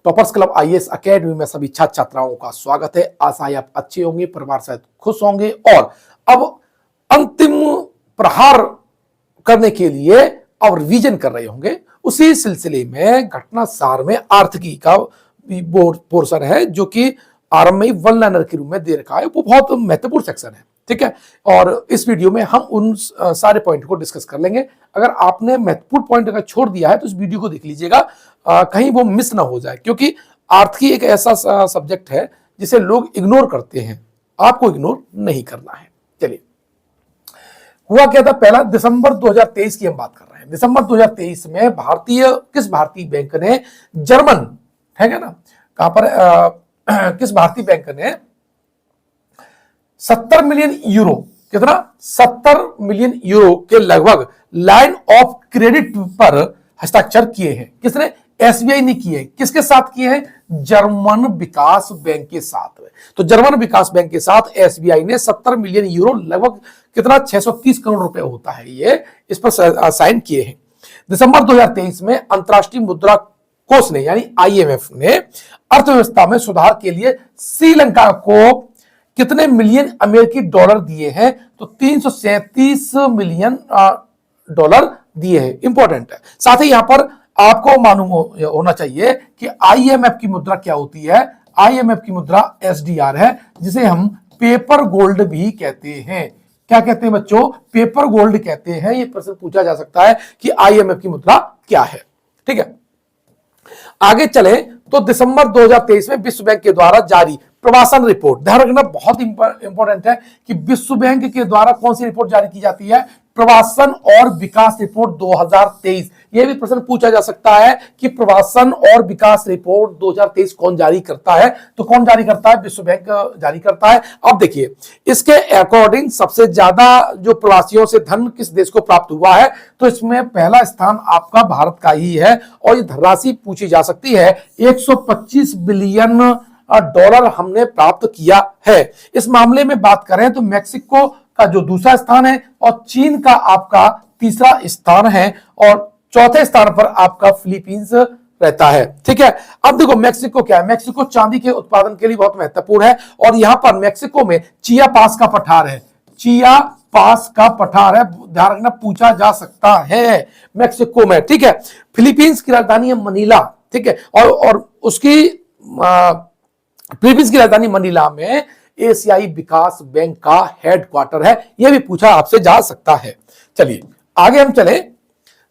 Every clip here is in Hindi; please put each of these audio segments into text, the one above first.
टॉपर्स क्लब आईएएस एकेडमी में सभी छात्र छात्राओं का स्वागत है। आशा है आप अच्छे होंगे, परिवार सहित खुश होंगे और अब अंतिम प्रहार करने के लिए अब रिवीजन कर रहे होंगे। उसी सिलसिले में घटना सार में आर्थिकी का पोर्शन है जो कि आरंभ में वन लाइनर के रूप में दे रखा है। वो बहुत महत्वपूर्ण सेक्शन है, ठीक है। और इस वीडियो में हम उन सारे पॉइंट को डिस्कस कर लेंगे। अगर आपने महत्वपूर्ण पॉइंट अगर छोड़ दिया है तो इस वीडियो को देख लीजिएगा, कहीं वो मिस ना हो जाए, क्योंकि आर्थिकी एक ऐसा सब्जेक्ट है जिसे लोग इग्नोर करते हैं। आपको इग्नोर नहीं करना है। चलिए, हुआ क्या था, पहला दिसंबर 2023 की हम बात कर रहे हैं। दिसंबर 2023 में किस भारतीय बैंक ने जर्मन, है ना, कहां पर किस भारतीय बैंक ने 70 मिलियन यूरो, कितना 70 मिलियन यूरो के लगभग लाइन ऑफ क्रेडिट पर हस्ताक्षर किए हैं। किसने? एसबीआई ने किए हैं। किसके साथ किए हैं? जर्मन विकास बैंक के साथ। तो जर्मन विकास बैंक के साथ एसबीआई ने 70 मिलियन यूरो, लगभग कितना 630 करोड़ रुपए होता है, ये इस पर साइन किए हैं। दिसंबर 2023 में अंतरराष्ट्रीय मुद्रा कोष ने यानी आईएमएफ ने अर्थव्यवस्था में सुधार के लिए श्रीलंका को कितने मिलियन अमेरिकी डॉलर दिए हैं? तो 337 मिलियन डॉलर दिए हैं। इंपॉर्टेंट है। साथ ही यहां पर आपको मालूम होना चाहिए कि आईएमएफ की मुद्रा क्या होती है। आईएमएफ की मुद्रा एसडीआर है, जिसे हम पेपर गोल्ड भी कहते हैं। क्या कहते हैं बच्चों? पेपर गोल्ड कहते हैं। यह प्रश्न पूछा जा सकता है कि आईएमएफ की मुद्रा क्या है, ठीक है। आगे चले तो दिसंबर 2023 में विश्व बैंक के द्वारा जारी प्रवासन रिपोर्ट, ध्यान रखना बहुत इंपॉर्टेंट है कि विश्व बैंक के द्वारा कौन सी रिपोर्ट जारी की जाती है? प्रवासन और विकास रिपोर्ट 2023। यह भी प्रश्न पूछा जा सकता है कि प्रवासन और विकास रिपोर्ट 2023 कौन जारी करता है? तो कौन जारी करता है? विश्व बैंक जारी करता है। अब देखिए, इसके अकॉर्डिंग सबसे ज्यादा जो प्रवासियों से धन किस देश को प्राप्त हुआ है, तो इसमें पहला स्थान आपका भारत का ही है। और ये धनराशि पूछी जा सकती है, 125 बिलियन डॉलर हमने प्राप्त किया है। इस मामले में बात करें तो मेक्सिको का जो दूसरा स्थान है और चीन का आपका तीसरा स्थान है और चौथे स्थान पर आपका फिलीपींस रहता है, ठीक है। अब देखो मेक्सिको क्या है? मेक्सिको चांदी के उत्पादन के लिए बहुत महत्वपूर्ण है और यहां पर मेक्सिको में चिया पास का पठार है। चिया पास का पठार है, ध्यान रखना, पूछा जा सकता है मेक्सिको में, ठीक है। फिलीपींस की राजधानी है मनीला, ठीक है। और उसकी फिलीपींस की राजधानी मनीला में एशियाई विकास बैंक का हेडक्वार्टर है। यह भी पूछा आपसे जा सकता है। चलिए आगे हम चले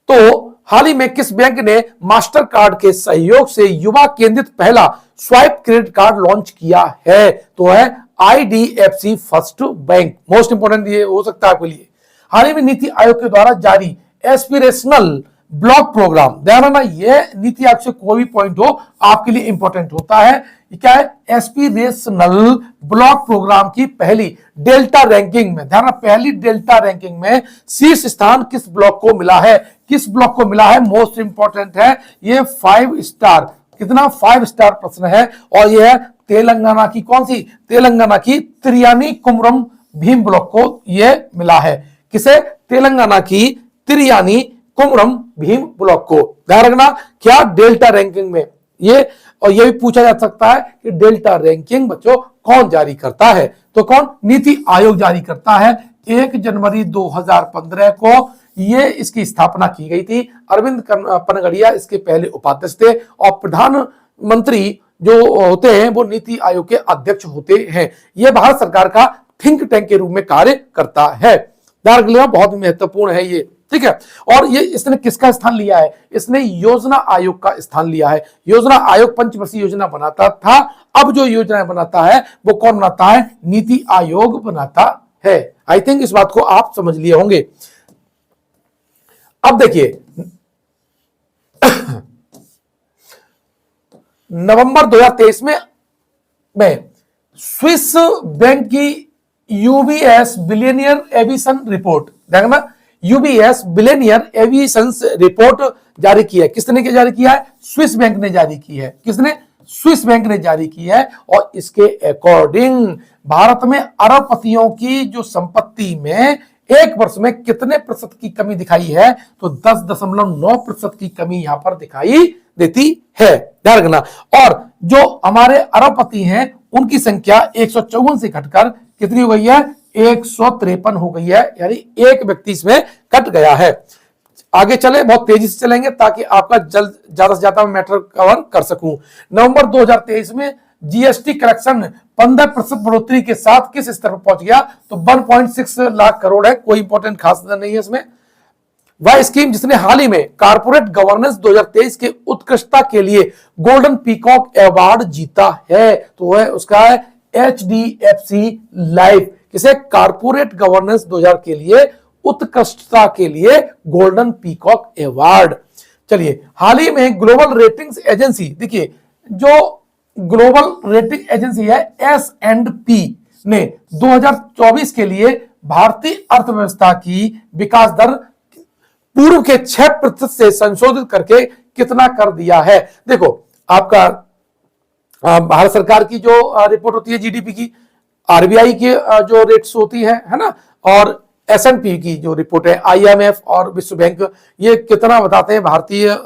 तो हाल ही में किस बैंक ने मास्टर कार्ड के सहयोग से युवा केंद्रित पहला स्वाइप क्रेडिट कार्ड लॉन्च किया है? तो है IDFC first bank. Most important ये हो सकता है आपके लिए। हाल ही में नीति आयोग के द्वारा जारी एस्पिरेशनल ब्लॉक प्रोग्राम, ध्यान रखना, ये नीति आयोग से कोई भी पॉइंट हो आपके लिए इंपॉर्टेंट होता है। क्या है? एस्पिरेशनल ब्लॉक प्रोग्राम की पहली डेल्टा रैंकिंग में, ध्यान रखना, पहली डेल्टा रैंकिंग में शीर्ष स्थान किस ब्लॉक को मिला है? किस ब्लॉक को मिला है? मोस्ट इंपॉर्टेंट है ये 5 स्टार। कितना? 5 स्टार प्रश्न है और यह है तेलंगाना की, कौन सी? तेलंगाना की त्रियानी कुमरम भीम ब्लॉक को यह मिला है। किसे? तेलंगाना की त्रियानी कुमरम भीम ब्लॉक को। ध्यान रखना, क्या? डेल्टा रैंकिंग में ये। और यह भी पूछा जा सकता है कि डेल्टा रैंकिंग बच्चों कौन जारी करता है? तो कौन? नीति आयोग जारी करता है। 1 जनवरी 2015 को ये इसकी स्थापना की गई थी। अरविंद पनगड़िया इसके पहले उपाध्यक्ष थे और प्रधानमंत्री जो होते हैं वो नीति आयोग के अध्यक्ष होते हैं। यह भारत सरकार का थिंक टैंक के रूप में कार्य करता है। बहुत महत्वपूर्ण है ये, ठीक है। और ये इसने किसका स्थान लिया है? इसने योजना आयोग का स्थान लिया है। योजना आयोग पंचवर्षीय योजना बनाता था, अब जो योजना बनाता है वो कौन बनाता है? नीति आयोग बनाता है। आई थिंक इस बात को आप समझ लिए होंगे। अब देखिए नवंबर 2023 में स्विस बैंक की यूबीएस बिलियनियर एविएशन रिपोर्ट, देखना, यूबीएस बिलियनियर एविएशन रिपोर्ट जारी की है। किसने जारी किया है? स्विस बैंक ने जारी की है। किसने? स्विस बैंक ने जारी की है। और इसके अकॉर्डिंग भारत में अरबपतियों की जो संपत्ति में एक वर्ष में कितने प्रतिशत की कमी दिखाई है, तो 10.9% की कमी यहां पर दिखाई देती है, ध्यान रखना। और जो हमारे अरबपति हैं उनकी संख्या 154 से घटकर कितनी हो गई है, 153 हो गई है, यानी एक व्यक्ति इसमें कट गया है। आगे चले, बहुत तेजी से चलेंगे ताकि आपका जल्द ज्यादा से ज्यादा मैटर कवर कर सकूं। नवंबर 2023 में जीएसटी कलेक्शन 15% बढ़ोतरी के साथ किस स्तर पर पहुंच गया, तो 1.6 लाख करोड़ है, कोई इंपॉर्टेंट खास नहीं है इसमें। वह स्कीम जिसने हाल ही में कारपोरेट गवर्नेंस 2023 के उत्कृष्टता के लिए गोल्डन पीकॉक अवार्ड जीता है, तो वह उसका है HDFC लाइफ, किसे कारपोरेट गवर्नेंस 2000 के लिए उत्कृष्टता के लिए गोल्डन पीकॉक अवार्ड। चलिए, हाल ही में ग्लोबल रेटिंग्स एजेंसी, देखिए जो ग्लोबल रेटिंग एजेंसी है S&P ने 2024 के लिए भारतीय अर्थव्यवस्था की विकास दर पूर्व के 6% से संशोधित करके कितना कर दिया है। देखो, आपका भारत सरकार की जो रिपोर्ट होती है जीडीपी की, आरबीआई की जो रेट्स होती है ना, और S&P की जो रिपोर्ट है, IMF और विश्व बैंक, ये कितना बताते हैं भारतीय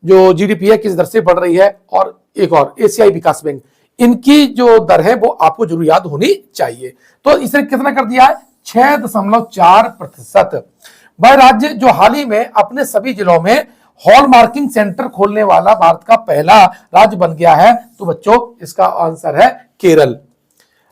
जो जीडीपी है किस दर से बढ़ रही है। और एक और एशियाई विकास बैंक, इनकी जो दर है वो आपको जरूर याद होनी चाहिए। तो इसने कितना कर दिया है, 6.4%। वह राज्य जो हाल ही में अपने सभी जिलों में हॉल मार्किंग सेंटर खोलने वाला भारत का पहला राज्य बन गया है, तो बच्चों इसका आंसर है केरल।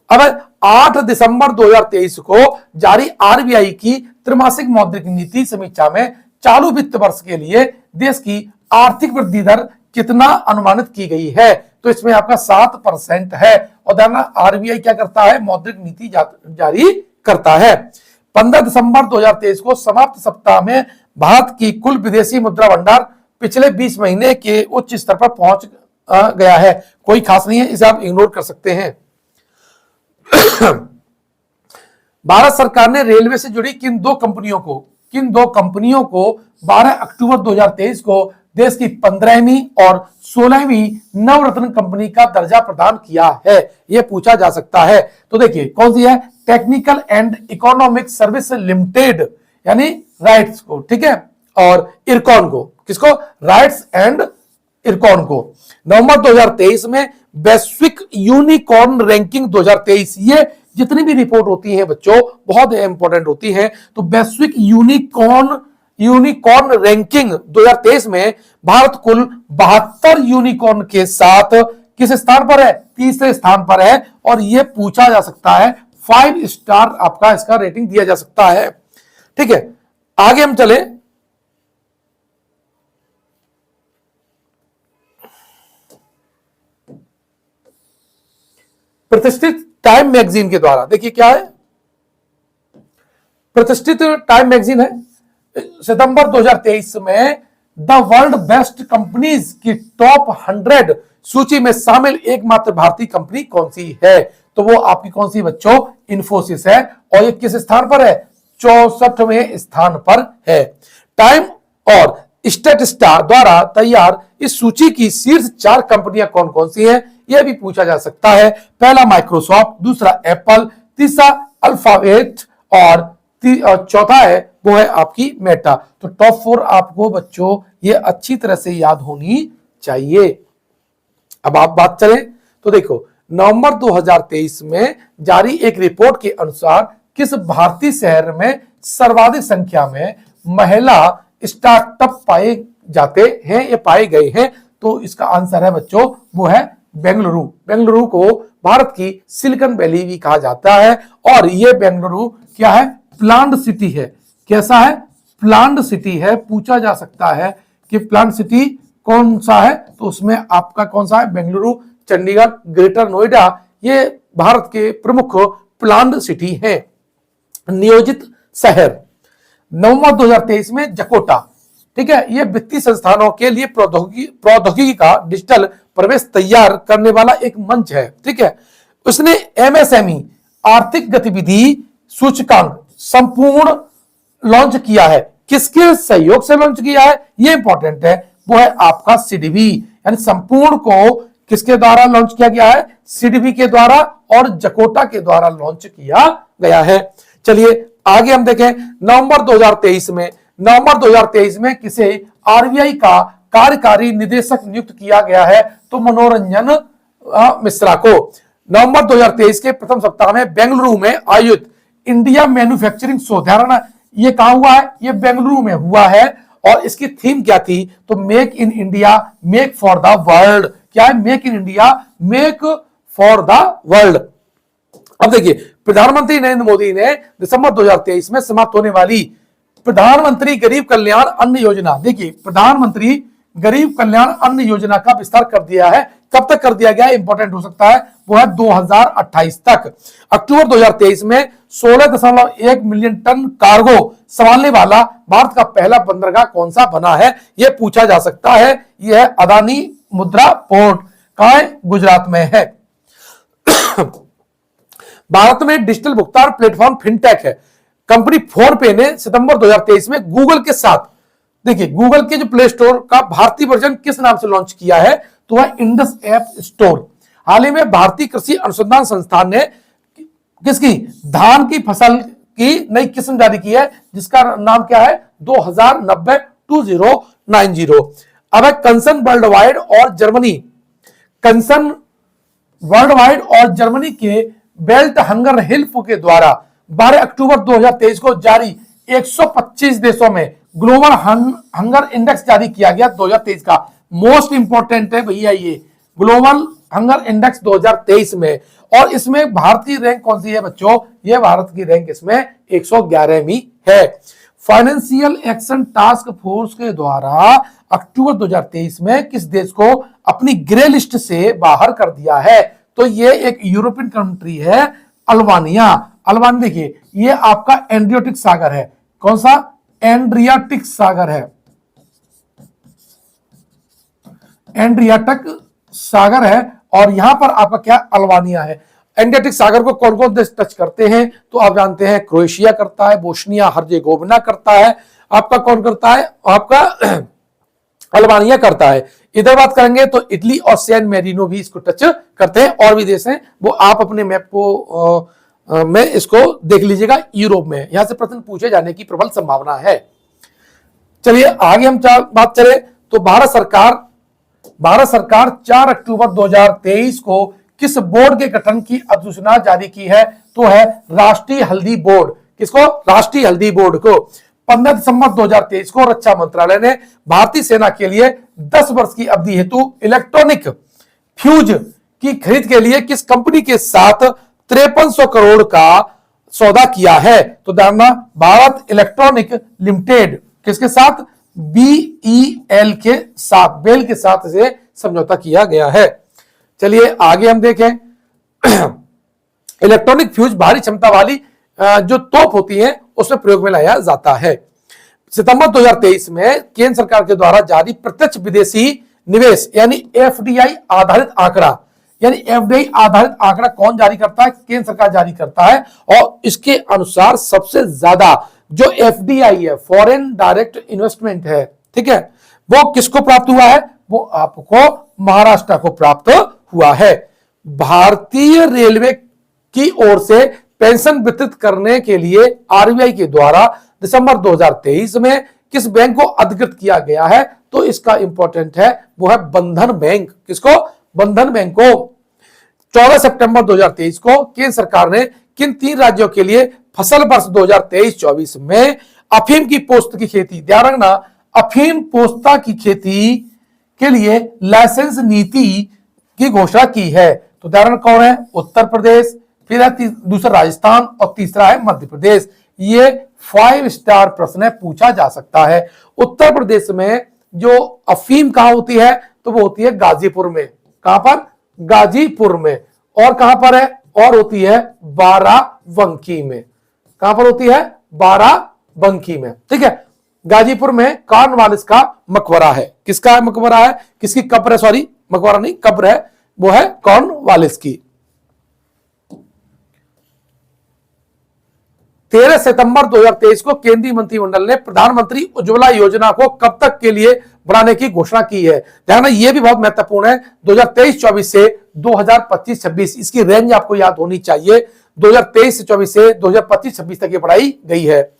अब 8 दिसंबर 2023 को जारी आरबीआई की त्रैमासिक मौद्रिक नीति समीक्षा में चालू वित्त वर्ष के लिए देश की आर्थिक वृद्धि दर कितना अनुमानित की गई है, तो इसमें आपका 7% है। और आरबीआई क्या करता है, मौद्रिक नीति जारी करता है। 15 दिसंबर 2023 को समाप्त सप्ताह में भारत की कुल विदेशी मुद्रा भंडार पिछले 20 महीने के उच्च स्तर पर पहुंच गया है, कोई खास नहीं है, इसे आप इग्नोर कर सकते हैं। भारत सरकार ने रेलवे से जुड़ी किन दो कंपनियों को 12 अक्टूबर 2023 को देश की 15वीं और 16वीं नवरत्न कंपनी का दर्जा प्रदान किया है, यह पूछा जा सकता है। तो देखिए कौन सी है, technical and economic service limited यानी राइट्स को, ठीक है, और इरकॉन को, किसको, राइट्स एंड इरकॉन को। नवंबर 2023 में वैश्विक यूनिकॉर्न रैंकिंग 2023, ये जितनी भी रिपोर्ट होती है बच्चों बहुत इंपॉर्टेंट होती है। तो वैश्विक यूनिकॉर्न रैंकिंग 2023 में भारत कुल 72 यूनिकॉर्न के साथ किस स्थान पर है, तीसरे स्थान पर है। और यह पूछा जा सकता है, 5 स्टार आपका इसका रेटिंग दिया जा सकता है, ठीक है। आगे हम चले, प्रतिष्ठित टाइम मैगजीन के द्वारा, देखिए क्या है, प्रतिष्ठित टाइम मैगजीन है, सितंबर 2023 में द वर्ल्ड बेस्ट कंपनीज की टॉप 100 सूची में शामिल एकमात्र भारतीय कंपनी कौन सी है, तो वो आपकी कौन सी बच्चों, इन्फोसिस है। और ये किस स्थान पर है, 64वें स्थान पर है। टाइम और स्टैटिस्टा द्वारा तैयार इस सूची की शीर्ष 4 कंपनियां कौन कौन सी हैं, यह भी पूछा जा सकता है। पहला माइक्रोसॉफ्ट, दूसरा एप्पल, तीसरा अल्फाबेट और चौथा है वो है आपकी मेटा। तो टॉप 4 आपको बच्चों ये अच्छी तरह से याद होनी चाहिए। अब आप बात चलें तो देखो, नवंबर 2023 में जारी एक रिपोर्ट के अनुसार किस भारतीय शहर में सर्वाधिक संख्या में महिला स्टार्टअप पाए जाते हैं, ये पाए गए हैं, तो इसका आंसर है बच्चों वो है बेंगलुरु। बेंगलुरु को भारत की सिलिकॉन वैली भी कहा जाता है। और ये बेंगलुरु क्या है, प्लांट सिटी है। कैसा है, प्लांट सिटी है। पूछा जा सकता है कि प्लांट सिटी कौन सा है, तो उसमें आपका कौन सा है, बेंगलुरु, चंडीगढ़, ग्रेटर नोएडा, ये भारत के प्रमुख प्लांट सिटी है। नियोजित शहर, नवंबर 2023 में जकोटा, ठीक है, ये वित्तीय संस्थानों के लिए प्रौद्योगिकी का डिजिटल प्रवेश तैयार करने वाला एक मंच है, ठीक है। उसने एमएसएमई आर्थिक गतिविधि सूचकांक संपूर्ण लॉन्च किया है। किसके सहयोग से लॉन्च किया है, ये इंपॉर्टेंट है, वो है आपका सीडीबी, यानी संपूर्ण को किसके द्वारा लॉन्च किया गया है, सीडीबी के द्वारा और जकोटा के द्वारा लॉन्च किया गया है। चलिए आगे हम देखें नवंबर 2023 में किसे आरबीआई का कार्यकारी निदेशक नियुक्त किया गया है, तो मनोरंजन मिश्रा को। नवंबर 2023 के प्रथम सप्ताह में बेंगलुरु में आयोजित इंडिया मैन्युफैक्चरिंग शो, ध्यान, ये कहां हुआ है, ये बेंगलुरु में हुआ है, और इसकी थीम क्या थी, तो make in India make for the world. क्या है, make in India make for the world. अब देखिए प्रधानमंत्री नरेंद्र मोदी ने दिसंबर 2023 में समाप्त होने वाली प्रधानमंत्री गरीब कल्याण अन्न योजना, देखिए प्रधानमंत्री गरीब कल्याण अन्न योजना का विस्तार कर दिया है। कब तक कर दिया गया, इंपॉर्टेंट हो सकता है, वो है 2028 तक। अक्टूबर 2023 में 16.1 मिलियन टन कार्गो संभालने वाला भारत का पहला बंदरगाह कौन सा बना है, यह पूछा जा सकता है। यह अदानी मुद्रा पोर्ट कहां है, गुजरात में है। भारत में डिजिटल भुगतान प्लेटफॉर्म फिनटेक है। कंपनी फोन पे ने सितंबर 2023 में गूगल के साथ, देखिए गूगल के जो प्ले स्टोर का भारतीय वर्जन किस नाम से लॉन्च किया है, तो वह इंडस ऐप स्टोर। हाल ही में भारतीय कृषि अनुसंधान संस्थान ने किसकी, धान की फसल की नई किस्म जारी की है, जिसका नाम क्या है, 2090 अब है कंसर्न वर्ल्ड वाइड और जर्मनी के बेल्ट हंगर हिल्फ के द्वारा 12 अक्टूबर 2023 को जारी 125 देशों में ग्लोबल हंगर इंडेक्स जारी किया गया 2023 का। मोस्ट इंपोर्टेंट है भैया ये ग्लोबल हंगर इंडेक्स 2023 में, और इसमें भारत की रैंक कौन सी है बच्चों, ये भारत की रैंक इसमें 111वीं है। फाइनेंशियल एक्शन टास्क फोर्स के द्वारा अक्टूबर 2023 में किस देश को अपनी ग्रे लिस्ट से बाहर कर दिया है, तो ये एक यूरोपियन कंट्री है अल्बानिया। अल्बानिया देखिए ये आपका एड्रियाटिक सागर है, कौन सा, एड्रियाटिक सागर है, एड्रियाटिक सागर है, और यहां पर आपका क्या, अल्बानिया है। एड्रियाटिक सागर को कौन कौन देश टच करते हैं, तो आप जानते हैं क्रोएशिया करता है, बोस्निया हर्जेगोविना करता है, आपका कौन करता है, आपका अल्बानिया करता है। इधर बात करेंगे तो इटली और सैन मेरिनो भी इसको टच करते हैं, और भी देश हैं, वो आप अपने मैप को में इसको देख लीजिएगा, यूरोप में। यहां से प्रश्न पूछे जाने की प्रबल संभावना है। चलिए आगे हम बात करें तो भारत सरकार 4 अक्टूबर 2023 को किस बोर्ड के गठन की अधिसूचना जारी की है, तो है राष्ट्रीय हल्दी बोर्ड। किसको, राष्ट्रीय हल्दी बोर्ड को। 15 दिसंबर 2023 को रक्षा मंत्रालय ने भारतीय सेना के लिए 10 वर्ष की अवधि हेतु इलेक्ट्रॉनिक फ्यूज की खरीद के लिए किस कंपनी के साथ 5300 करोड़ का सौदा किया है, तो जानना भारत इलेक्ट्रॉनिक लिमिटेड किसके साथ, BEL के साथ, बेल के साथ इसे समझौता किया गया है। चलिए आगे हम देखें इलेक्ट्रॉनिक फ्यूज भारी क्षमता वाली जो तोप होती है उसमें प्रयोग में लाया जाता है। सितंबर 2023 में केंद्र सरकार के द्वारा जारी प्रत्यक्ष विदेशी निवेश यानी FDI आधारित आंकड़ा, यानी FDI आधारित आंकड़ा कौन जारी करता है, केंद्र सरकार जारी करता है, और इसके अनुसार सबसे ज्यादा जो FDI है, फॉरेन डायरेक्ट इन्वेस्टमेंट है, ठीक है, वो किसको प्राप्त हुआ है, वो आपको महाराष्ट्र को प्राप्त हुआ है। भारतीय रेलवे की ओर से पेंशन वितरित करने के लिए आरबीआई के द्वारा दिसंबर 2023 में किस बैंक को अधिकृत किया गया है, तो इसका इंपॉर्टेंट है, वो है बंधन बैंक। किसको, बंधन बैंक को। 14 सितंबर 2023 को केंद्र सरकार ने किन 3 राज्यों के लिए फसल वर्ष 2023-24 में अफीम की पोस्त की खेती, ध्यान रखना, अफीम पोस्ता की खेती के लिए लाइसेंस नीति की घोषणा की है, तो ध्यान कौन है, उत्तर प्रदेश, फिर है दूसरा राजस्थान, और तीसरा है मध्य प्रदेश। ये 5 स्टार प्रश्न है, पूछा जा सकता है। उत्तर प्रदेश में जो अफीम कहां होती है, तो वो होती है गाजीपुर में। कहां पर, गाजीपुर में। और कहां पर है, और होती है बाराबंकी में। कहां पर होती है, बाराबंकी में, ठीक है। गाजीपुर में कॉर्नवालिस का मकबरा है। किसका मकबरा है, किसकी कब्र है, सॉरी मकबरा नहीं कब्र है, वो है कॉर्नवालिस की। 13 सितंबर 2023 को केंद्रीय मंत्रिमंडल ने प्रधानमंत्री उज्ज्वला योजना को कब तक के लिए बढ़ाने की घोषणा की है। ध्यान, यह भी बहुत महत्वपूर्ण है, 2023-24 से 2025-26, इसकी रेंज आपको याद होनी चाहिए। 2023 से 24 से 2025-26 तक ये पढ़ाई गई है।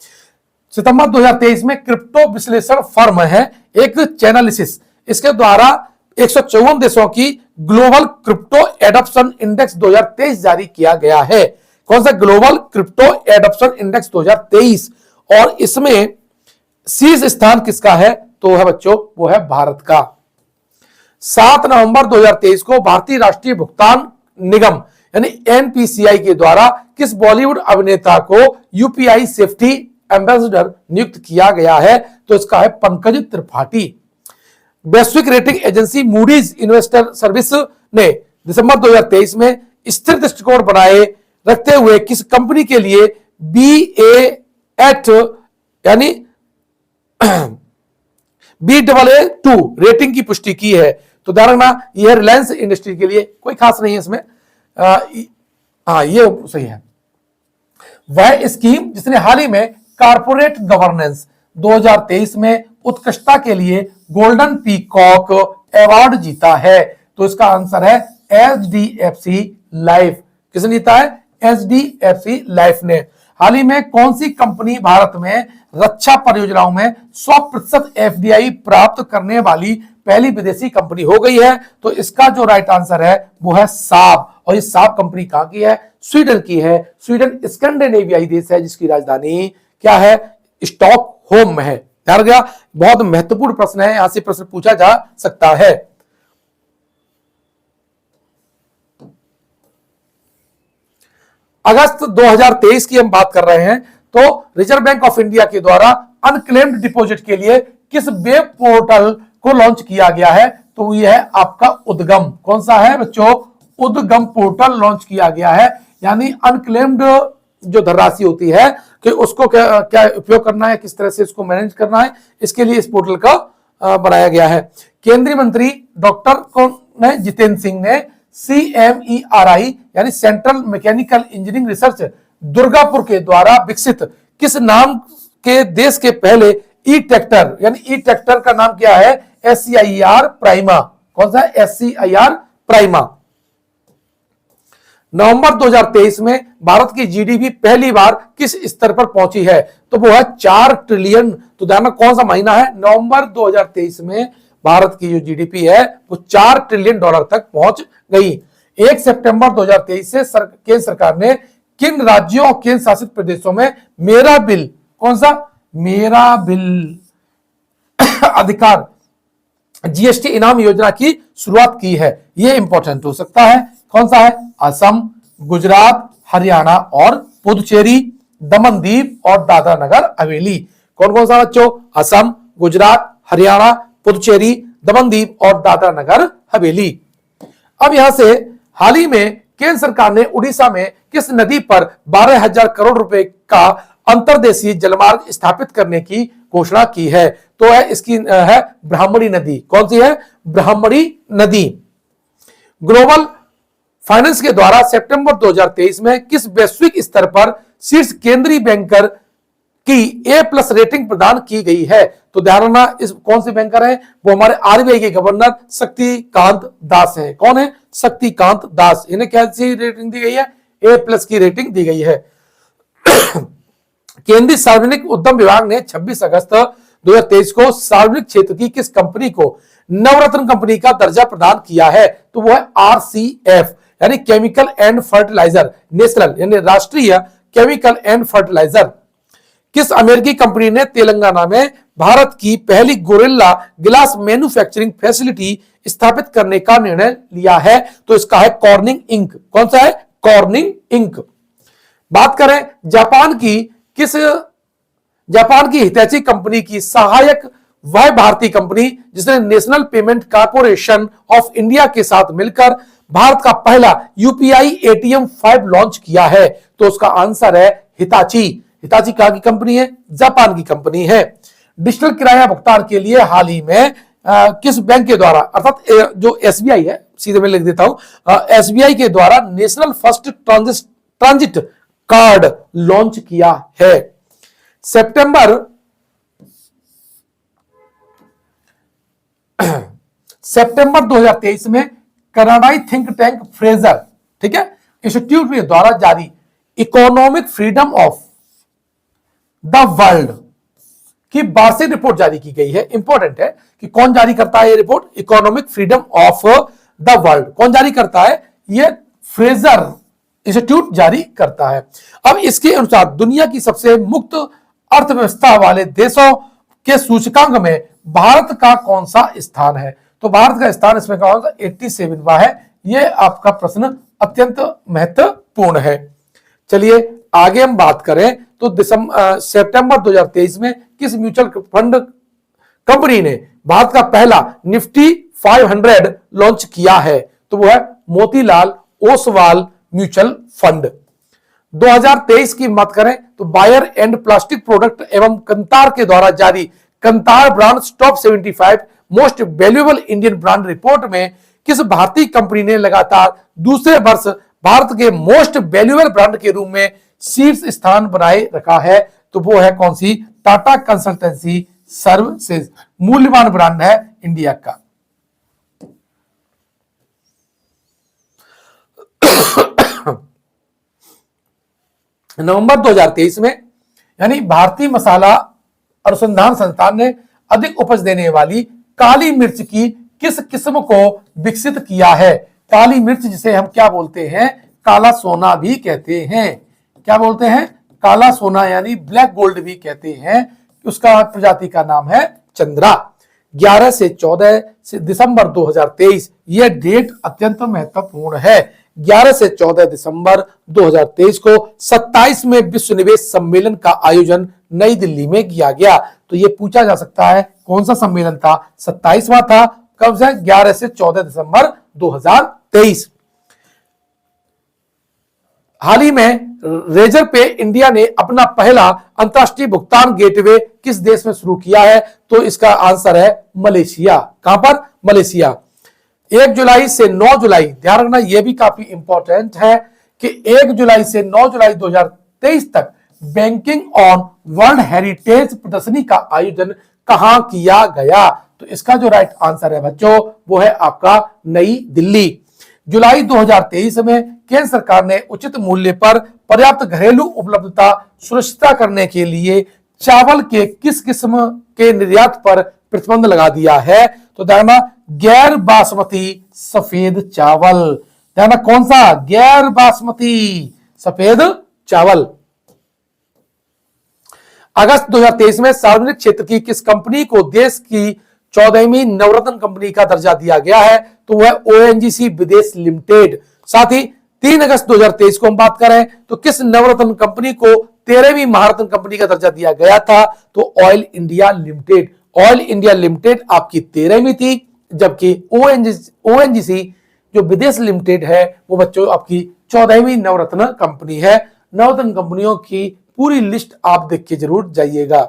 सितंबर 2023 में क्रिप्टो विश्लेषण फर्म है एक चैनलिसिस, इसके द्वारा 154 देशों की ग्लोबल क्रिप्टो एडॉप्शन इंडेक्स 2023 जारी किया गया है। कौन सा? Global crypto adoption index 2023। और इसमें शीर्ष स्थान किसका है? तो है बच्चों, वो है भारत का। 7 नवंबर 2023 को भारतीय राष्ट्रीय भुगतान निगम यानी एनपीसीआई के द्वारा किस बॉलीवुड अभिनेता को यूपीआई सेफ्टी एम्बेसडर नियुक्त किया गया है? तो इसका है पंकज त्रिपाठी। वैश्विक rating agency Moody's investor service ने दिसंबर 2023 में स्थिर दृष्टिकोण बनाए रखते हुए किस कंपनी के लिए BAA8 यानी BAA2 रेटिंग की पुष्टि की है? तो ध्यान रखना, यह रिलायंस इंडस्ट्री के लिए, कोई खास नहीं है इसमें। हाँ, ये सही है। वह स्कीम जिसने हाल ही में कारपोरेट गवर्नेंस 2023 में उत्कृष्टता के लिए गोल्डन पीकॉक अवार्ड जीता है। तो इसका आंसर है HDFC लाइफ। किसने जीता है? HDFC लाइफ ने। हाल ही में कौन सी कंपनी भारत में रक्षा परियोजनाओं में 100% FDI प्राप्त करने वाली पहली विदेशी कंपनी हो गई है? तो इसका जो राइट आंसर है वो है साब। और ये साब कंपनी कहां की है? स्वीडन की है। स्वीडन स्कैंडिनेवियाई देश है जिसकी राजधानी क्या है? स्टॉकहोम में है। ध्यान रखिएगा, बहुत महत्वपूर्ण प्रश्न है, यहां से प्रश्न पूछा जा सकता है। अगस्त 2023 की हम बात कर रहे हैं, तो रिजर्व बैंक ऑफ इंडिया के द्वारा अनक्लेम्ड डिपॉजिट के लिए किस वेब पोर्टल को लॉन्च किया गया है? तो यह है आपका उद्गम। कौन सा है बच्चों? उद्गम पोर्टल लॉन्च किया गया है। यानी अनक्लेम्ड जो धनराशि होती है कि उसको क्या उपयोग करना है, किस तरह से इसको मैनेज करना है, इसके लिए इस पोर्टल का बनाया गया है। केंद्रीय मंत्री डॉक्टर कौन है? जितेंद्र सिंह ने CMERI यानी central mechanical engineering research Durgapur के द्वारा विकसित किस नाम के देश के पहले ई ट्रैक्टर यानी ई ट्रैक्टर का नाम क्या है? SCIR prima. कौन सा? SCIR prima. नवंबर 2023 में भारत की GDP पहली बार किस स्तर पर पहुंची है? तो वो है 4 ट्रिलियन। तो ध्यान, कौन सा महीना है? नवंबर 2023 में भारत की जो GDP है वो 4 ट्रिलियन डॉलर तक पहुंच गई। 1 सितंबर 2023 से केंद्र सरकार ने किन राज्यों और केंद्र शासित प्रदेशों में मेरा बिल, कौन सा? मेरा बिल अधिकार GST इनाम योजना की शुरुआत की है? यह इंपॉर्टेंट हो सकता है। कौन सा है? असम, गुजरात, हरियाणा और पुदुचेरी, दमनदीप और दादरा नगर हवेली। कौन कौन सा बच्चों? असम, गुजरात, हरियाणा, पुदुचेरी, दमनदीप और दादरा नगर हवेली। अब यहां से हाल ही में केंद्र सरकार ने उड़ीसा में किस नदी पर 12,000 करोड़ रुपए का अंतर्देशीय जलमार्ग स्थापित करने की घोषणा की है? तो है इसकी है ब्राह्मणी नदी। कौन सी है? ब्राह्मणी नदी। ग्लोबल फाइनेंस के द्वारा सितंबर 2023 में किस वैश्विक स्तर पर शीर्ष केंद्रीय बैंकर की A+ रेटिंग प्रदान की गई है? तो ध्यान रखना, इस कौन से बैंकर हैं? वो हमारे RBI के गवर्नर शक्तिकांत दास हैं। कौन है? शक्तिकांत दास। इन्हें कैसी रेटिंग दी गई है? A+ की रेटिंग दी गई है। केंद्रीय सार्वजनिक उद्यम विभाग ने 26 अगस्त 2023 को सार्वजनिक क्षेत्र की किस कंपनी को नवरत्न कंपनी का दर्जा प्रदान किया है? तो वो है RCF यानी केमिकल एंड फर्टिलाइजर नेशनल यानी राष्ट्रीय केमिकल एंड फर्टिलाइजर। किस अमेरिकी कंपनी ने तेलंगाना में भारत की पहली गोरिल्ला गिलास मैन्युफैक्चरिंग फैसिलिटी स्थापित करने का निर्णय लिया है? तो इसका है कॉर्निंग इंक। कौन सा है? Corning Inc. बात करें जापान की हितैची कंपनी की सहायक वह भारतीय कंपनी जिसने national payment corporation of India के साथ मिलकर भारत का पहला UPI ATM 5 लॉन्च किया है? तो उसका आंसर है हिताची। हिताची कहां की कंपनी है? जापान की कंपनी है। डिजिटल किराया भुगतान के लिए हाल ही में किस बैंक के द्वारा, अर्थात जो SBI है, सीधे मैं लिख देता हूं, SBI के द्वारा national first transit card launch किया है? सितंबर 2023 में कनाडाई थिंक टैंक फ्रेजर, ठीक है, इंस्टीट्यूट के द्वारा जारी economic freedom of the world की वार्षिक रिपोर्ट जारी की गई है। इंपॉर्टेंट है कि कौन जारी करता है ये report, economic freedom of the world कौन जारी करता है, ये फ्रेजर इंस्टीट्यूट जारी करता है। अब इसके अनुसार दुनिया की सबसे मुक्त अर्थव्यवस्था वाले देशों के सूचकांक में भारत का कौन सा स्थान है, तो भारत का स्थान इसमें कौन सा 87वां है। यह आपका प्रश्न अत्यंत महत्वपूर्ण है। चलिए आगे हम बात करें तो सितंबर 2023 में किस म्यूचुअल फंड कंपनी ने भारत का पहला निफ्टी 500 लॉन्च किया है, तो वो है मोतीलाल ओसवाल म्यूचुअल फंड। 2023 की बात करें तो बायर एंड प्लास्टिक प्रोडक्ट एवं कंतार के द्वारा जारी Kantar brand top 75 most valuable Indian brand report में किस भारतीय कंपनी ने लगातार दूसरे वर्ष भारत के मोस्ट वैल्यूएबल ब्रांड के रूप में शीर्ष स्थान बनाए रखा है, तो वो है कौन सी, टाटा कंसल्टेंसी सर्विसेज। मूल्यवान ब्रांड है इंडिया का। नवंबर 2023 में यानी भारतीय मसाला अनुसंधान संस्थान ने अधिक उपज देने वाली काली मिर्च की किस किस्म को विकसित किया है। काली मिर्च जिसे हम क्या बोलते हैं, काला सोना भी कहते हैं। क्या बोलते हैं, काला सोना यानी ब्लैक गोल्ड भी कहते हैं। उसका प्रजाति का नाम है चंद्रा। 11 से 14 दिसंबर 2023 यह डेट अत्यंत महत्वपूर्ण है। 11 से 14 दिसंबर 2023 को 27वें विश्व निवेश सम्मेलन का आयोजन नई दिल्ली में किया गया। तो यह पूछा जा सकता है कौन सा सम्मेलन था, 27वां था। कब से, 11 से 14 दिसंबर 2023। हाल ही में रेजर पे इंडिया ने अपना पहला अंतरराष्ट्रीय भुगतान गेटवे किस देश में शुरू किया है, तो इसका आंसर है मलेशिया। कहां पर, मलेशिया। 1 जुलाई से 9 जुलाई, ध्यान रखना यह भी काफी इंपॉर्टेंट है कि 1 जुलाई से 9 जुलाई 2023 तक बैंकिंग ऑन वर्ल्ड हेरिटेज प्रदर्शनी का आयोजन कहां किया गया, तो इसका जो राइट आंसर है बच्चों वो है आपका नई दिल्ली। जुलाई 2023 में केंद्र सरकार ने उचित मूल्य पर पर्याप्त घरेलू उपलब्धता सुनिश्चित करने के लिए चावल के किस किस्म के निर्यात पर प्रतिबंध लगा दिया है, तो देखना गैर बासमती सफेद चावल। देखना कौन सा, गैर बासमती सफेद चावल। अगस्त 2023 में सार्वजनिक क्षेत्र की किस कंपनी को देश की 14वीं नवरत्न कंपनी का दर्जा दिया गया है, तो वह ओएनजीसी विदेश लिमिटेड। साथ ही 3 अगस्त 2023 को हम बात करें तो किस नवरत्न कंपनी को 13वीं महारत्न कंपनी का दर्जा दिया गया था, तो oil India limited. Oil India limited आपकी 13वीं थी, जबकि ओएनजीसी जो विदेश लिमिटेड है वो बच्चों आपकी 14वीं नवरत्न कंपनी है। नवरत्न कंपनियों की पूरी लिस्ट आप देख के जरूर जाइएगा।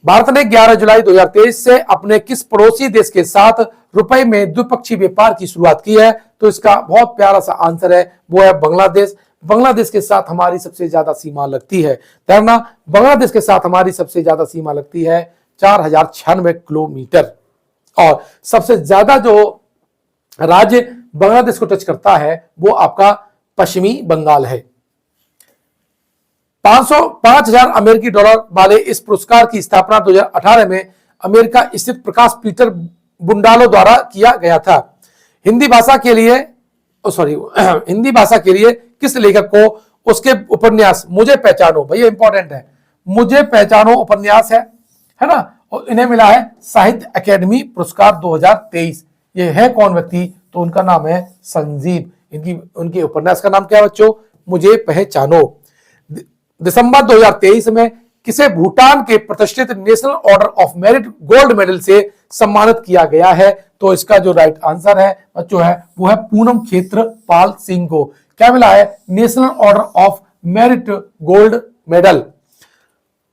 भारत ने 11 जुलाई 2023 से अपने किस पड़ोसी देश के साथ रुपए में द्विपक्षीय व्यापार की शुरुआत की है, तो इसका बहुत प्यारा सा आंसर है वो है बांग्लादेश। बांग्लादेश के साथ हमारी सबसे ज्यादा सीमा लगती है, देखना बांग्लादेश के साथ हमारी सबसे ज्यादा सीमा लगती है 4096 किलोमीटर। और सबसे ज्यादा जो राज्य बांग्लादेश को टच करता है वो आपका पश्चिमी बंगाल है। 5000 अमेरिकी डॉलर वाले इस पुरस्कार की स्थापना 2018 में अमेरिका स्थित प्रकाश पीटर बुंडालो द्वारा किया गया था। हिंदी भाषा के लिए किस लेखक को उसके उपन्यास मुझे पहचानो, भैया इंपॉर्टेंट है, मुझे पहचानो उपन्यास है ना, और इन्हें मिला है साहित्य अकेडमी पुरस्कार 2023। ये है कौन व्यक्ति, तो उनका नाम है संजीव। उनके उपन्यास का नाम क्या है बच्चों, मुझे पहचानो। दिसंबर 2023 में किसे भूटान के प्रतिष्ठित national order of merit gold medal से सम्मानित किया गया है, तो इसका जो राइट आंसर है बच्चों है वो है पूनम क्षेत्रपाल सिंह को। क्या मिला है, national order of merit gold medal.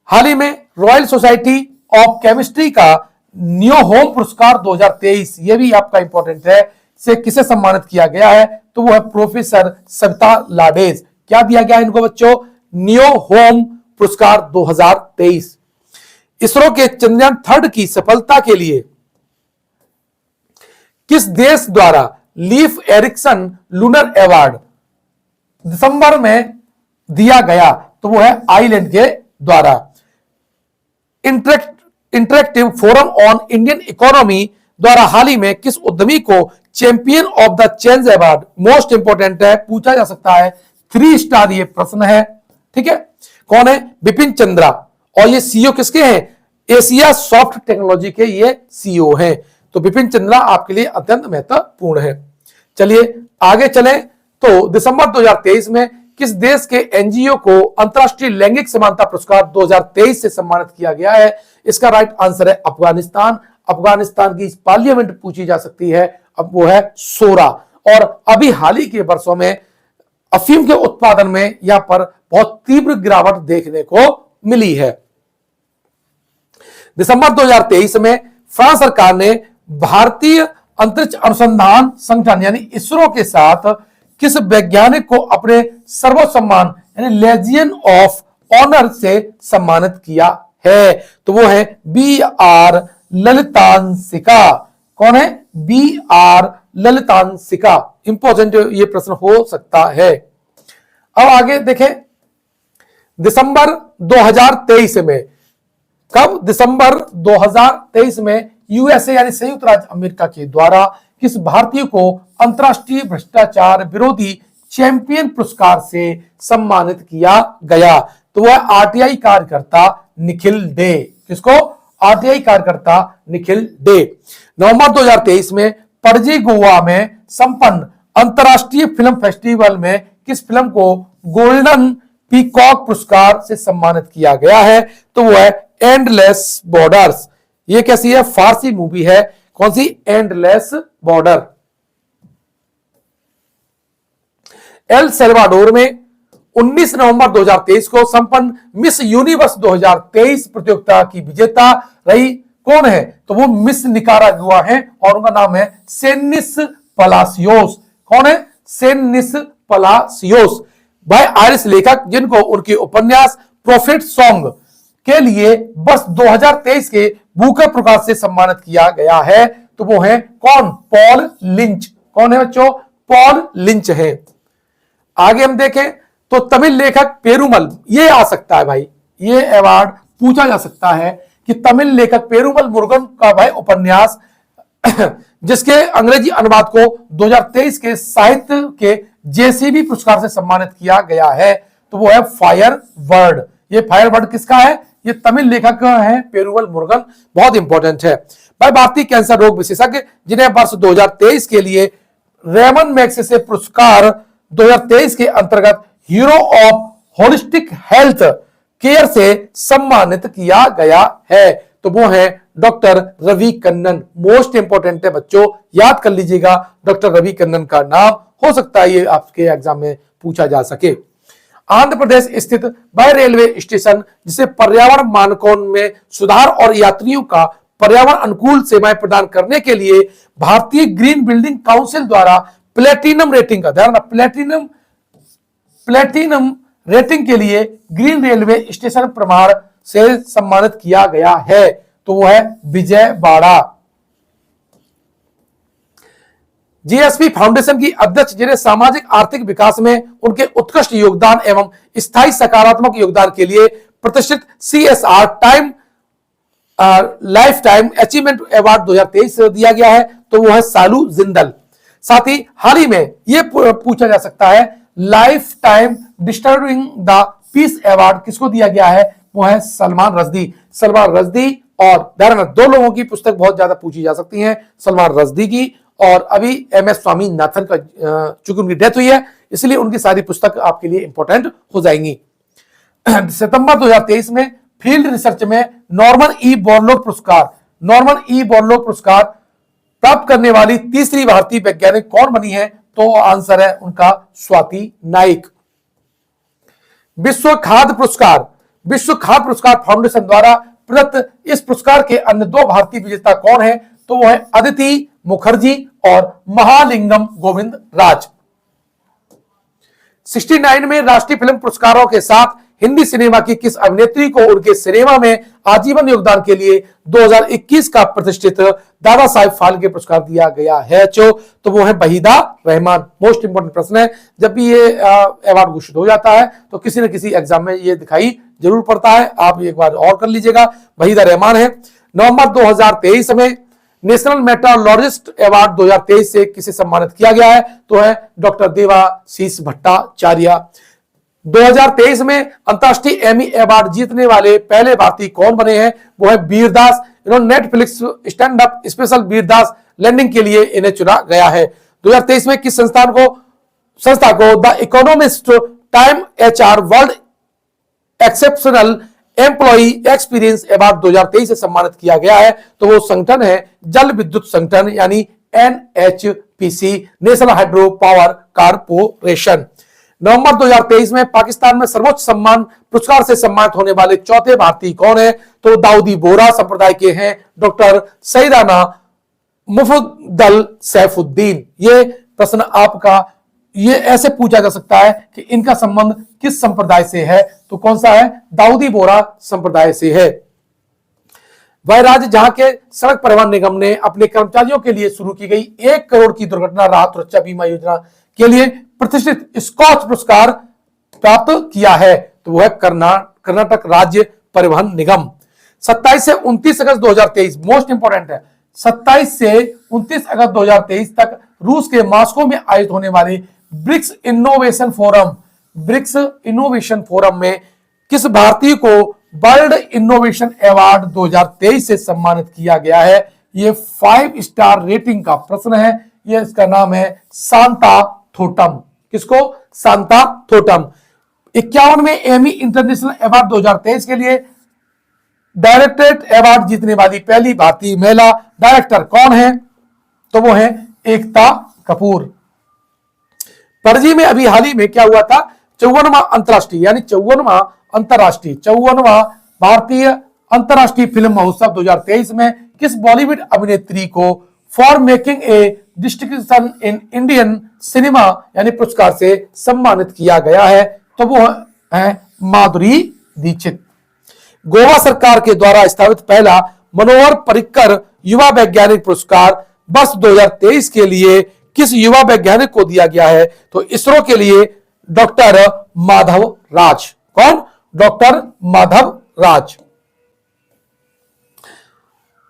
हाल ही में रॉयल सोसाइटी ऑफ केमिस्ट्री का न्यू होम पुरस्कार 2023, ये भी आपका इंपॉर्टेंट है, से किसे सम्मानित किया गया है, तो वो है प्रोफेसर सविता लाडेज। क्या दिया गया इनको बच्चों, न्यू होम पुरस्कार 2023। इसरो के चंद्रयान 3 की सफलता के लिए किस देश द्वारा लीफ एरिक्सन लूनर अवार्ड दिसंबर में दिया गया, तो वो है आइलैंड के द्वारा। Interactive forum on Indian economy द्वारा हाल ही में किस उद्यमी को champion of the change award, most important है, पूछा जा सकता है, 3 स्टार ये प्रश्न है, ठीक है। कौन है? बिपिन चंद्रा। और ये सीईओ किसके हैं? एशिया सॉफ्ट टेक्नोलॉजी के ये सीईओ हैं। तो बिपिन चंद्रा आपके लिए अत्यंत महत्वपूर्ण है। चलिए आगे चलें। तो दिसंबर 2023 में किस देश के एनजीओ को अंतरराष्ट्रीय लैंगिक समानता पुरस्कार 2023 से सम्मानित किया गया है? इसका राइट आंसर है अफगानिस्तान। अफगानिस्तान की पार्लियामेंट पूछी जा सकती है, अब वो है सोरा। और अभी हाल ही के वर्षों में अफीम के उत्पादन में यहां पर बहुत तीव्र गिरावट देखने को मिली है। दिसंबर 2023 में फ्रांस सरकार ने भारतीय अंतरिक्ष अनुसंधान संगठन यानी इसरो के साथ किस वैज्ञानिक को अपने सर्वोच्च सम्मान यानी लेजियन ऑफ ऑनर से सम्मानित किया है? तो वो है BR ललितांशिका। कौन है? BR ललितांशिका। इंपॉर्टेंट ये प्रश्न हो सकता है। अब आगे देखें, दिसंबर 2023 में, कब? दिसंबर 2023 में यूएसए यानी संयुक्त राज्य अमेरिका के द्वारा किस भारतीय को अंतरराष्ट्रीय भ्रष्टाचार विरोधी चैंपियन पुरस्कार से सम्मानित किया गया? तो वह आरटीआई कार्यकर्ता निखिल डे। किसको? आरटीआई कार्यकर्ता निखिल डे। नवंबर 2023 में पणजी गोवा में संपन्न अंतरराष्ट्रीय फिल्म फेस्टिवल में किस फिल्म को गोल्डन पीकॉक पुरस्कार से सम्मानित किया गया है? तो वो है एंडलेस बॉर्डर्स। ये कैसी है? फारसी मूवी है। कौन सी? Endless border. एल सल्वाडोर में 19 नवंबर 2023 को संपन्न मिस यूनिवर्स 2023 प्रतियोगिता की विजेता रही कौन है? तो वो मिस निकारागुआ है और उनका नाम है सेनिस पलासियोस। कौन है? सेनिस पलासियोस। भाई आयरिश लेखक जिनको उनके उपन्यास प्रॉफिट सॉन्ग के लिए वर्ष 2023 के बुकर पुरस्कार से सम्मानित किया गया है, तो वो है कौन? Paul lynch. कौन है बच्चों? पॉल लिंच है। आगे हम देखें तो तमिल लेखक पेरुमल, ये आ सकता है भाई, ये अवार्ड पूछा जा सकता है कि तमिल लेखक पेरुमल मुरुगन का भाई उपन्यास जिसके अंग्रेजी अनुवाद को 2023 के साहित्य के जेसीबी पुरस्कार से सम्मानित किया गया है, तो वो है फायर वर्ड। ये फायर वर्ड किसका है? ये तमिल लेखक है पेरुमल मुरुगन। बहुत इंपॉर्टेंट है भाई। भारतीय कैंसर रोग विशेषज्ञ जिन्हें वर्ष 2023 के लिए रेमन मैग्सेसे पुरस्कार 2023 के अंतर्गत hero of holistic health care से सम्मानित किया गया है, तो वो है doctor Ravi Kannan. Most important है बच्चों, याद कर लीजिएगा डॉक्टर रवि कन्नन का नाम, हो सकता है ये आपके एग्जाम में पूछा जा सके। आंध्र प्रदेश स्थित वह रेलवे स्टेशन जिसे पर्यावरण मानकों में सुधार और यात्रियों का पर्यावरण अनुकूल सेवाएं प्रदान करने के लिए भारतीय ग्रीन बिल्डिंग काउंसिल द्वारा प्लेटिनम रेटिंग का, ध्यान, प्लेटिनम रेटिंग के लिए ग्रीन रेलवे स्टेशन प्रमाण से सम्मानित किया गया है, तो वो है विजयवाड़ा। जीएसपी फाउंडेशन की अध्यक्ष जिन्हें सामाजिक आर्थिक विकास में उनके उत्कृष्ट योगदान एवं स्थायी सकारात्मक योगदान के लिए प्रतिष्ठित CSR time life time achievement award 2023 दिया गया है, तो वो है सालू जिंदल। साथ ही हाल ही में यह पूछा जा सकता है life time disturbing the peace award किसको दिया गया है? वो है सलमान रश्दी। सलमान रश्दी और दो लोगों की पुस्तक बहुत ज्यादा पूछी जा सकती है, सलमान रश्दी की और अभी MS स्वामीनाथन का, चूंकि उनकी डेथ हुई है इसलिए उनकी सारी पुस्तक आपके लिए इंपॉर्टेंट हो जाएंगी। सितंबर 2023 में फील्ड रिसर्च में नॉर्मन ई बोरलॉग पुरस्कार प्राप्त करने वाली तीसरी भारतीय वैज्ञानिक कौन बनी है? तो आंसर है उनका स्वाति नाइक। विश्व खाद्य पुरस्कार फाउंडेशन द्वारा प्रदत्त इस पुरस्कार के अन्य 2 भारतीय विजेता कौन है? तो वो है अदिति मुखर्जी और महालिंगम गोविंद राज। 69 में राष्ट्रीय फिल्म पुरस्कारों के साथ हिंदी सिनेमा की किस अभिनेत्री को उनके सिनेमा में आजीवन योगदान के लिए 2021 का प्रतिष्ठित दादा साहेब फाल्के पुरस्कार दिया गया है? तो वो है वहीदा रहमान। मोस्ट इंपोर्टेंट प्रश्न है, जब भी ये अवार्ड घोषित हो जाता है तो किसी न किसी एग्जाम में ये दिखाई जरूर पड़ता है, आप एक बार और कर लीजिएगा। वहीदा रहमान है। नवंबर 2023 में नेशनल मेट्रोलॉजिस्ट अवार्ड 2023 से किसे सम्मानित किया गया है? तो है डॉक्टर देवाशीष भट्टाचार्य। 2023 में अंतर्राष्ट्रीय एमी अवार्ड जीतने वाले पहले भारतीय कौन बने हैं? वो है वीरदास। इन्होंने Netflix stand up special Vir Das landing के लिए इन्हें चुना गया है। 2023 में किस संस्था को the economist time HR world exceptional employee experience award 2023 से सम्मानित किया गया है? तो वो संगठन है जल विद्युत संगठन यानी NHPC, national hydro power corporation. नवंबर 2023 में पाकिस्तान में सर्वोच्च सम्मान पुरस्कार से सम्मानित होने वाले चौथे भारतीय कौन है? तो दाऊदी बोहरा संप्रदाय के हैं डॉक्टर सईदाना मुफद्दल सैफुद्दीन। ये प्रश्न आपका ये ऐसे पूछा जा सकता है कि इनका संबंध किस संप्रदाय से है? तो कौन सा है? दाऊदी बोहरा संप्रदाय से है। वह राज्य जहां के सड़क परिवहन निगम ने अपने कर्मचारियों के लिए शुरू की गई 1 करोड़ की दुर्घटना राहत सुरक्षा बीमा योजना के लिए प्रतिष्ठित स्कॉच पुरस्कार प्राप्त किया है? तो वह कर्नाटक राज्य परिवहन निगम। 27 से 29 अगस्त 2023 मोस्ट इंपोर्टेंट है। 27 से 29 अगस्त 2023 तक रूस के मॉस्को में आयोजित होने वाले ब्रिक्स इनोवेशन फोरम में किस भारतीय को वर्ल्ड इनोवेशन अवार्ड 2023 से सम्मानित किया गया है? ये 5 स्टार रेटिंग का प्रश्न है। ये इसका नाम है सांता थोटम। किसको? सांता थोटम। 51वें एमी इंटरनेशनल अवार्ड 2023 के लिए डायरेक्टरेट अवार्ड जीतने वाली पहली भारतीय महिला डायरेक्टर कौन है? तो वो है एकता कपूर। पणजी में अभी हाल ही में क्या हुआ था? 54वां भारतीय अंतरराष्ट्रीय फिल्म महोत्सव 2023 में किस बॉलीवुड अभिनेत्री को for making a distinction in Indian cinema यानी पुरस्कार से सम्मानित किया गया है? तो वो है माधुरी दीक्षित। गोवा सरकार के द्वारा स्थापित पहला मनोहर पर्रिकर युवा वैज्ञानिक पुरस्कार वर्ष 2023 के लिए किस युवा वैज्ञानिक को दिया गया है? तो इसरो के लिए डॉक्टर माधव राज। कौन? डॉक्टर माधव राज।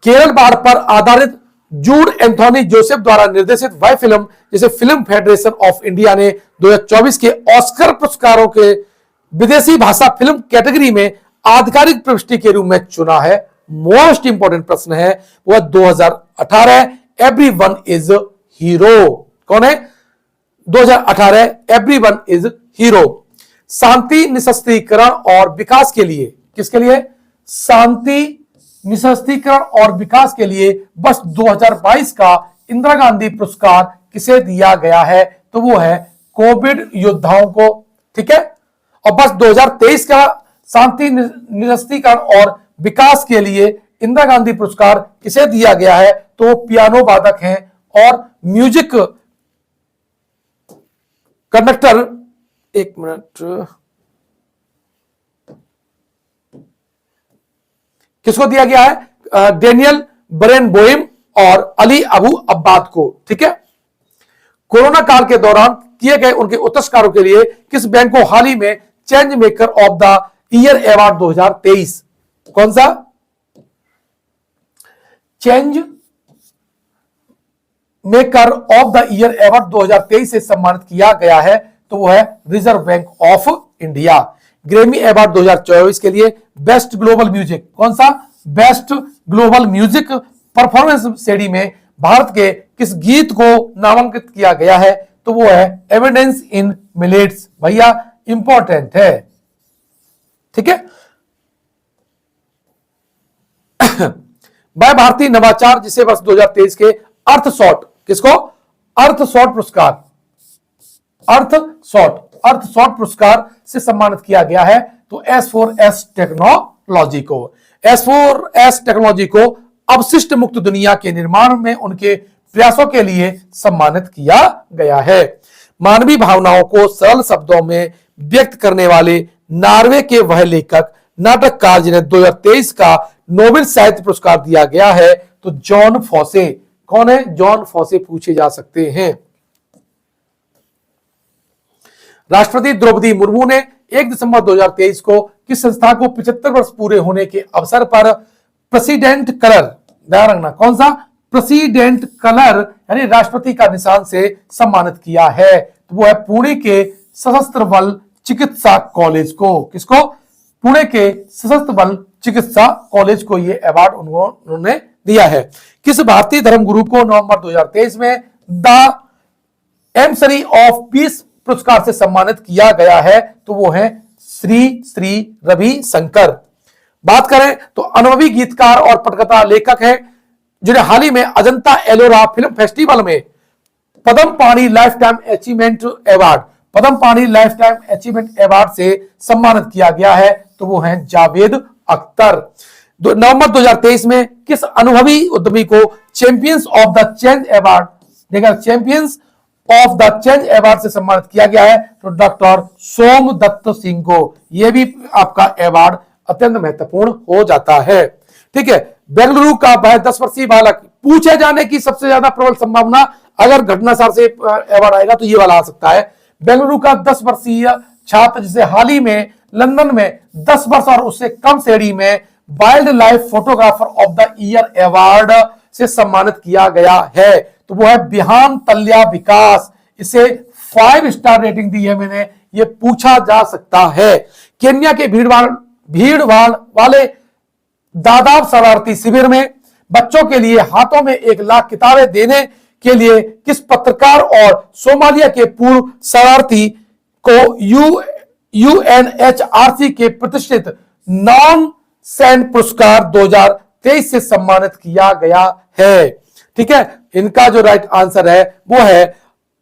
केरल बाढ़ पर आधारित जूड एंथोनी जोसेफ द्वारा निर्देशित वह फिल्म जिसे फिल्म फेडरेशन ऑफ इंडिया ने 2024 के ऑस्कर पुरस्कारों के विदेशी भाषा फिल्म कैटेगरी में आधिकारिक प्रविष्टि के रूप में चुना है? मोस्ट इंपोर्टेंट प्रश्न है। वह 2018 एवरीवन इज हीरो। कौन है? 2018 एवरीवन इज हीरो। शांति निशस्त्रीकरण और विकास के लिए किसके लिए? शांति निशस्त्रीकरण और विकास के लिए वर्ष 2022 का इंदिरा गांधी पुरस्कार किसे दिया गया है? तो वो है कोविड योद्धाओं को। ठीक है। और वर्ष 2023 का शांति निशस्त्रीकरण और विकास के लिए इंदिरा गांधी पुरस्कार किसे दिया गया है? तो वो पियानो वादक हैं और म्यूजिक कंडक्टर। एक मिनट, किसको दिया गया है? डेनियल बरेनबोइम और अली अबू अब्बाद को। ठीक है। कोरोना काल के दौरान किए गए उनके उत्कृष्ट कार्यों के लिए किस बैंक को हाल ही में change maker of the year award 2023? कौन सा? Change maker of the year award 2023 से सम्मानित किया गया है? तो वो है reserve bank of India. Grammy award 2024 के लिए बेस्ट ग्लोबल म्यूजिक। कौन सा? बेस्ट ग्लोबल म्यूजिक परफॉर्मेंस श्रेणी में भारत के किस गीत को नामांकित किया गया है? तो वो है एविडेंस इन मिलेट्स। भैया इंपॉर्टेंट है। ठीक है। वह भारतीय नवाचार जिसे वर्ष 2023 के अर्थ शॉट, किसको? अर्थ शॉट पुरस्कार, अर्थ शॉट पुरस्कार से सम्मानित किया गया है? तो S4S टेक्नोलॉजी को। S4S टेक्नोलॉजी को अवशिष्ट मुक्त दुनिया के निर्माण में उनके प्रयासों के लिए सम्मानित किया गया है। मानवीय भावनाओं को सरल शब्दों में व्यक्त करने वाले नॉर्वे के वह लेखक नाटककार जिन्हें 2023 का नोबेल साहित्य पुरस्कार दिया गया है? तो जॉन फॉसे। कौन है? जॉन फॉसे पूछे जा सकते हैं। राष्ट्रपति द्रौपदी मुर्मू ने 1 दिसंबर 2023 को किस संस्था को 75 वर्ष पूरे होने के अवसर पर प्रेसिडेंट कलर, ध्यान रखना कौन सा, प्रेसिडेंट कलर यानी राष्ट्रपति का निशान से सम्मानित किया है? तो वो है पुणे के सशस्त्र बल चिकित्सा कॉलेज को। किसको? पुणे के सशस्त्र बल चिकित्सा कॉलेज को ये अवार्ड उन्होंने दिया है। किस भारतीय धर्मगुरु को नवंबर 2023 में द एम्सरी ऑफ पीस पुरस्कार से सम्मानित किया गया है? तो वो है श्री रवि शंकर। बात करें तो अनुभवी गीतकार और पटकथा लेखक है जिन्हें हाल ही में अजंता एलोरा फिल्म फेस्टिवल में पद्म पाणि लाइफ टाइम अचीवमेंट अवार्ड, पद्म पाणि लाइफ टाइम अचीवमेंट अवार्ड से सम्मानित किया गया है? तो वो है जावेद अख्तर। नवंबर 2023 में किस अनुभवी उद्यमी को champions of the change award, देखा champions of the change award से सम्मानित किया गया है? तो डॉक्टर सोमदत्त सिंह को। यह भी आपका अवार्ड अत्यंत महत्वपूर्ण हो जाता है। ठीक है, बेंगलुरु का वह 10 वर्षीय बालक, पूछे जाने की सबसे ज्यादा प्रबल संभावना अगर घटनासार से अवार्ड आएगा तो ये वाला आ सकता है। बेंगलुरु का 10 वर्षीय छात्र जिसे हाल ही में लंदन में 10 वर्ष और उससे कम श्रेणी में wild life photographer of the year award से सम्मानित किया गया है? तो वो है बिहान तल्या विकास। इसे 5 स्टार रेटिंग दी है मैंने, ये पूछा जा सकता है। केन्या के भीड़ वाले दादाब शरणार्थी शिविर में बच्चों के लिए हाथों में 1 लाख किताबें देने के लिए किस पत्रकार और सोमालिया के पूर्व शरणार्थी को यूएनएचआरसी के प्रतिष्ठित नॉन सैंड पुरस्कार 2023 से सम्मानित किया गया है? ठीक है, इनका जो राइट आंसर है वो है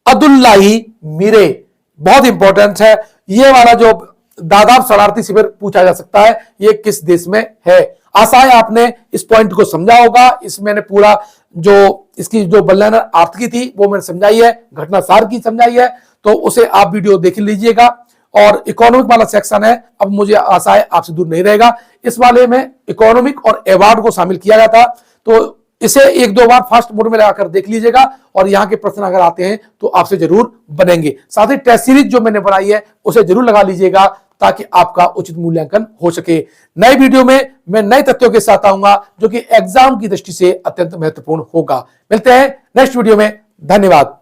अब्दुल्लाही मीरे। बहुत इंपॉर्टेंट है ये वाला, जो दादाब शरणार्थी शिविर पूछा जा सकता है ये किस देश में है? आशा है आपने इस पॉइंट को समझा होगा। इस मैंने पूरा जो इसकी जो बल्लाना अर्थ की थी वो मैंने समझाई है, घटना सार की समझाई है, तो उसे आप वीडियो देख लीजिएगा। और इकोनॉमिक वाला सेक्शन है, अब मुझे आशा है आपसे दूर नहीं रहेगा। इस वाले में इकोनॉमिक और अवार्ड को शामिल किया गया था, तो इसे 1-2 बार फास्ट मोड में लगाकर देख लीजिएगा और यहाँ के प्रश्न अगर आते हैं तो आपसे जरूर बनेंगे। साथ ही टेस्ट सीरीज जो मैंने बनाई है उसे जरूर लगा लीजिएगा ताकि आपका उचित मूल्यांकन हो सके। नए वीडियो में मैं नए तथ्यों के साथ आऊंगा जो कि एग्जाम की दृष्टि से अत्यंत महत्वपूर्ण होगा। मिलते हैं नेक्स्ट वीडियो में, धन्यवाद।